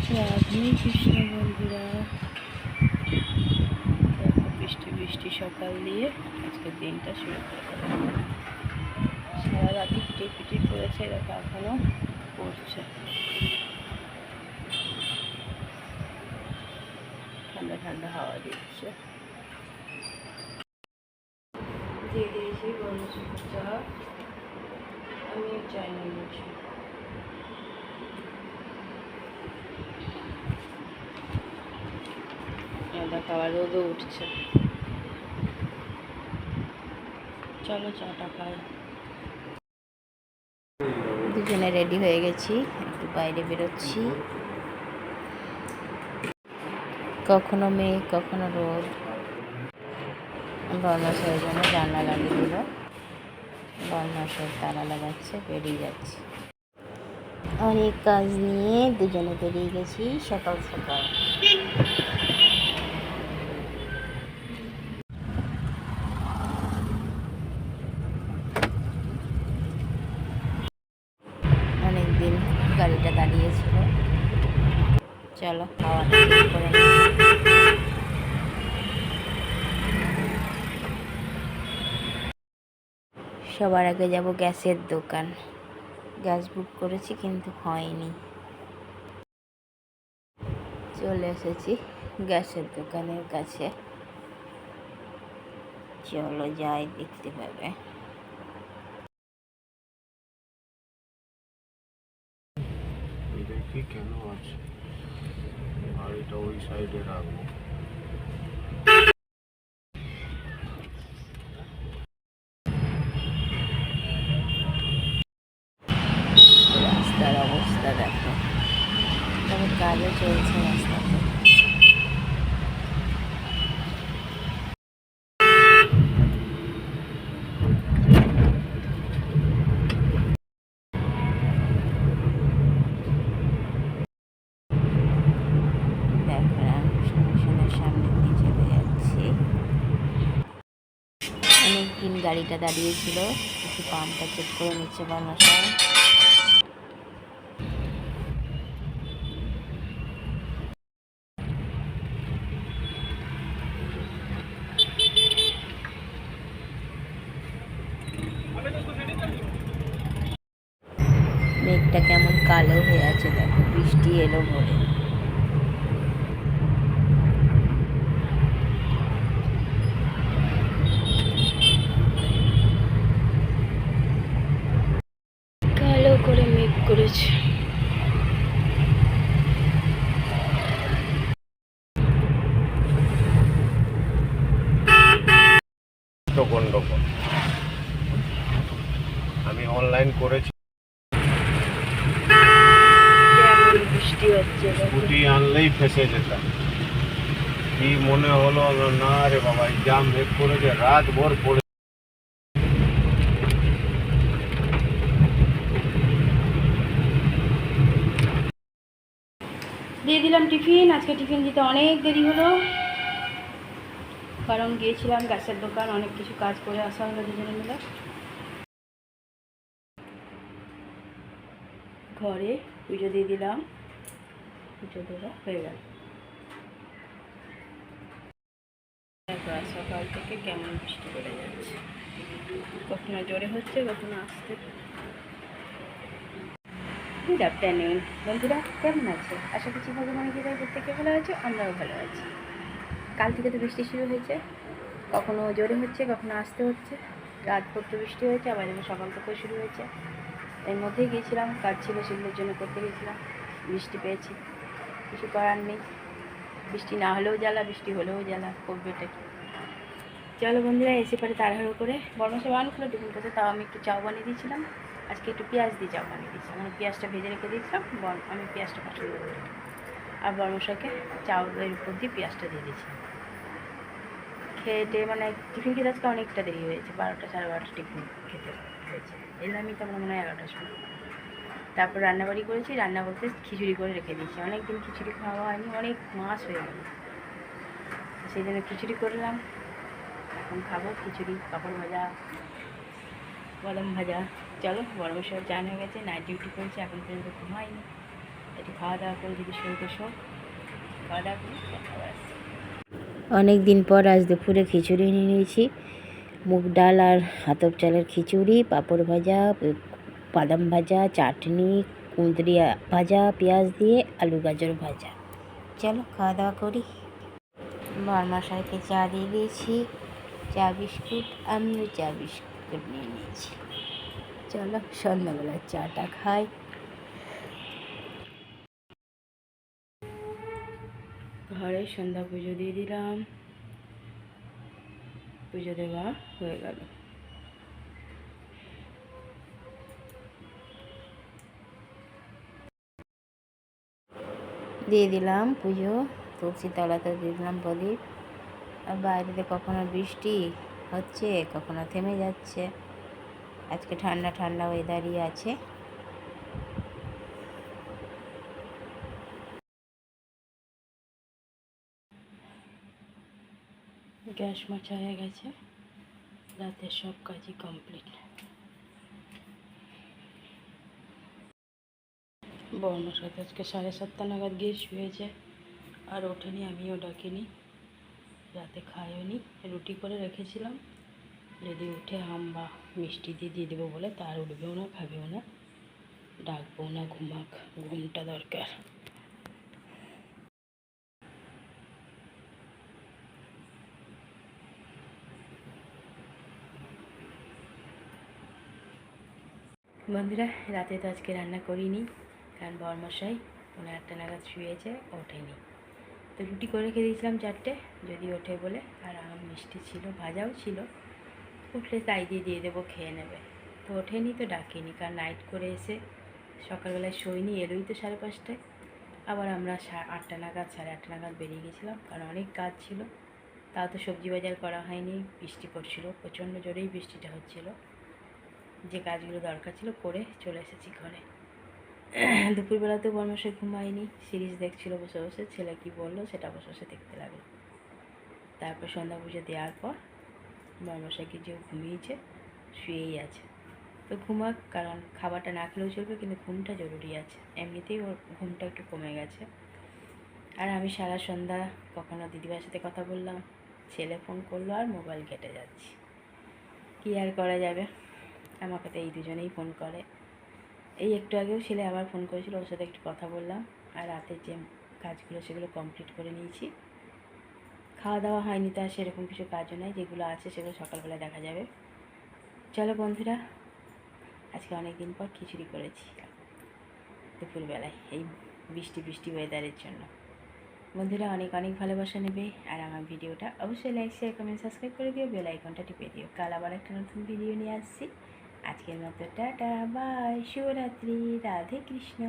রাধে কৃষ্ণ বন্ধুরা, বৃষ্টি বৃষ্টি সকাল দিয়ে আজকের দিনটা শুরু করে দিলাম। সারা রাতি টিপিটি পড়েছে, দেখো এখনো পড়ছে। ঠান্ডা ঠান্ডা হাওয়া দিচ্ছে। দিয়ে দিয়েছি গরম চা, আমি চাই না বলছি। দেখো আবার রোদও উঠছে। চলো চাটা খাই। দুজনে রেডি হয়ে গেছি, একটু বাইরে বেরোচ্ছি। কখনো মেঘ কখনো রোদ। বর্মাশয়ের জন্য জানলা লাগিয়ে দিল, বর্মাশয় তালা লাগাচ্ছে, বেরিয়ে যাচ্ছে। অনেক কাজ নিয়ে দুজনে বেরিয়ে গেছি সকাল সকাল। অনেকদিন গাড়িটা দাঁড়িয়েছিল, চলো হাওয়াটা করে নিই। সবার আগে যাব গ্যাসের দোকান। গ্যাস বুক করেছি কিন্তু হয়নি। চলে এসেছি গ্যাসের দোকানের কাছে, চলো যাই, দেখতে পাবে। দেখি কেন আছে, আর এটা ওই সাইডে রাখবো। রাস্তার অবস্থা দেখো, তবে কাজও চলছে রাস্তাতে। সামনের দিয়ে চলে যাচ্ছি। অনেকদিন গাড়িটা দাঁড়িয়েছিল, একটু পাম্পটা চেক করে নিচ্ছে বর্মাশয়। মেঘটা কেমন কালো হয়ে আছে দেখো, বৃষ্টি এলো বলে। কালো করে মেঘ করেছে। গন্ডগোল আমি অনলাইন করেছি, বৃষ্টি হচ্ছে, স্কুটি আনলেই ফেসে যেতাম। কি মনে হলো না রে বাবা, জাম মেঘ করেছে, রাত ভোর পড়ে। দিয়ে দিলাম টিফিন। আজকে টিফিন দিতে অনেক দেরি হলো, কারণ গিয়েছিলাম গ্যাসের দোকান, অনেক কিছু কাজ করে আসা হলো দুজনে মিলে। ঘরে পুজো দিয়ে দিলাম, পুজো দেওয়া হয়ে গেল। সকাল থেকে কেমন বৃষ্টি পড়ে যাচ্ছে, কখনো জোরে হচ্ছে কখনো আসতে। গুড আফটারনুন বন্ধুরা, কেমন আছে? আশা করছি ভগবানের কৃপায় প্রত্যেকে ভালো আছে, আমরাও ভালো আছি। কাল থেকে তো বৃষ্টি শুরু হয়েছে, কখনো জোরে হচ্ছে কখনো আসতে হচ্ছে। রাত পর্যন্ত বৃষ্টি হয়েছে, আবার যেন সকাল থেকে শুরু হয়েছে। এর মধ্যেই গিয়েছিলাম, কাজ ছিল সেগুলোর জন্য করতে গিয়েছিলাম, বৃষ্টি পেয়েছি, কিছু করার নেই। বৃষ্টি না হলেও জ্বালা, বৃষ্টি হলেও জ্বালা, করবেটা কি। চলো বন্ধুরা, এসে পরে তাড়াহুড়ো করে বর্মশা বান খুলে টিফিন করতে, তাও আমি একটু চাউ বানিয়ে দিয়েছিলাম। আজকে একটু পেঁয়াজ দিয়ে চাউ বানিয়ে দিয়েছিলাম, মানে পেঁয়াজটা ভেজে রেখে দিয়েছিলাম। আমি পেঁয়াজটা পছন্দ করি, আর বর্মশাকে চাউয়ের উপর দিয়ে পেঁয়াজটা দিয়ে দিয়েছি। খেতে মানে টিফিন খেতে আজকে অনেকটা দেরি হয়েছে, 12টা সাড়ে 12টা টিফিন খেতে হয়েছে। এলে আমি তখন মনে হয় 11টার সময়। তারপর রান্নাবাড়ি করেছি, রান্না করতে খিচুড়ি করে রেখে দিয়েছি। অনেক দিন খিচুড়ি খাওয়া হয়নি, অনেক মাস হয়ে গেল, সেই জন্য খিচুড়ি করলাম। এখন খাবো খিচুড়ি, পাঁপড় ভাজা, বাদাম ভাজা। চলো বড় বড় চান হয়ে গেছে, নাইট ডিউটি করেছে, এখন পর্যন্ত ঘুমায়নি। একটু খাওয়া দাওয়া করে যদি শরীরে শোক খাওয়া দাওয়া করি অনেক দিন পর আজ দুপুরে খিচুড়ি নিয়ে নিয়েছি, মুগ ডাল আর আতপ চালের খিচুড়ি, পাঁপড় ভাজা, বাদাম ভাজা, চাটনি, কুঁদরি ভাজা, পেঁয়াজ দিয়ে, আলু গাজর ভাজা। চলো খাওয়া দাওয়া করি। বরমশাইকে চা দিয়ে দিয়েছি, চা বিস্কুট, আমিও চা বিস্কুট নিয়ে নিয়েছি। চলো সন্ধ্যাবেলার চাটা খাই। ঘরে সন্ধ্যা পুজো দিয়ে দিলাম, পুজো দেওয়া হয়ে গেল। দিয়ে দিলাম পুজো, তুলসী তলাতে দিয়ে দিলাম প্রদীপ। আর বাইরেতে কখনো বৃষ্টি হচ্ছে, কখনো থেমে যাচ্ছে। আজকে ঠান্ডা ঠান্ডা ওয়েদারই আছে। গ্যাস মোছা হয়ে গেছে, রাতের সব কাজই কমপ্লিট। বর্মশাই আজকে 7:30 নাগাদ গিয়ে শুয়েছে, আর ওঠেনি, আমিও ডাকিনি, রাতে খাইওনি। রুটি করে রেখেছিলাম, যদি উঠে আম বা মিষ্টি দিয়ে দেবো বলে, তার উঠবেও না, খাবেও না, ডাকবো না, ঘুমাক, ঘুমটা দরকার। বন্ধুরা, রাতে তো আজকে রান্না করিনি, কারণ বরমশাই 9:30 নাগাদ শুয়েছে, ওঠেনি। তো রুটি করে রেখে দিয়েছিলাম 4টে, যদি ওঠে বলে, আর আম মিষ্টি ছিল, ভাজাও ছিল, উঠলে তাই দিয়ে দেবো, খেয়ে নেবে। তো ওঠেনি, তো ডাকিনি, কারণ নাইট করে এসে সকালবেলায় শোয়নি, এলোই তো 5:30টায়। আবার আমরা 8টা নাগাদ 8:30 নাগাদ বেরিয়ে গেছিলাম, কারণ অনেক কাজ ছিল। তাও তো সবজি বাজার করা হয়নি, বৃষ্টি পড়ছিল, প্রচণ্ড জোরেই বৃষ্টিটা হচ্ছিল। যে কাজগুলো দরকার ছিল করে চলে এসেছি ঘরে। দুপুরবেলাতেও বর্মশাই ঘুমায়নি, সিরিজ দেখছিল বসে বসে, ছেলে কি বললো সেটা বসে বসে দেখতে লাগলো। তারপর সন্ধ্যা পুজো দেওয়ার পর বর্মশাইকে যে ঘুমিয়েছে, শুয়েই আছে। তো ঘুমাক, কারণ খাবারটা না খেলেও চলবে, কিন্তু ঘুমটা জরুরি আছে। এমনিতেই ওর ঘুমটা একটু কমে গেছে। আর আমি সারা সন্ধ্যা কখনো দিদিভাইয়ের সাথে কথা বললাম, ছেলে ফোন করলো, আর মোবাইল কেটে যাচ্ছি। কী আর করা যাবে, আমাকে তো এই দুজনেই ফোন করে। এই একটু আগেও ছেলে আবার ফোন করেছিল, ওর সাথে একটু কথা বললাম, আর রাতের যে কাজগুলো সেগুলো কমপ্লিট করে নিয়েছি। খাওয়া দাওয়া হয়নি, তো আর সেরকম কিছু কাজও নাই, যেগুলো আছে সেগুলো সকালবেলা দেখা যাবে। চলো বন্ধুরা, আজকে অনেক দিন পর খিচুড়ি করেছি দুপুরবেলায়, এই বৃষ্টি ওয়েদারের জন্য। বন্ধুরা, অনেক অনেক ভালোবাসা নেবে, আর আমার ভিডিওটা অবশ্যই লাইক, শেয়ার, কমেন্ট, সাবস্ক্রাইব করে দিও, বেল আইকনটা টিপে দিও। কাল আবার একটা নতুন ভিডিও নিয়ে আসছি। আজকের মতো টাটা, বাই, শুভরাত্রি, রাধে কৃষ্ণ।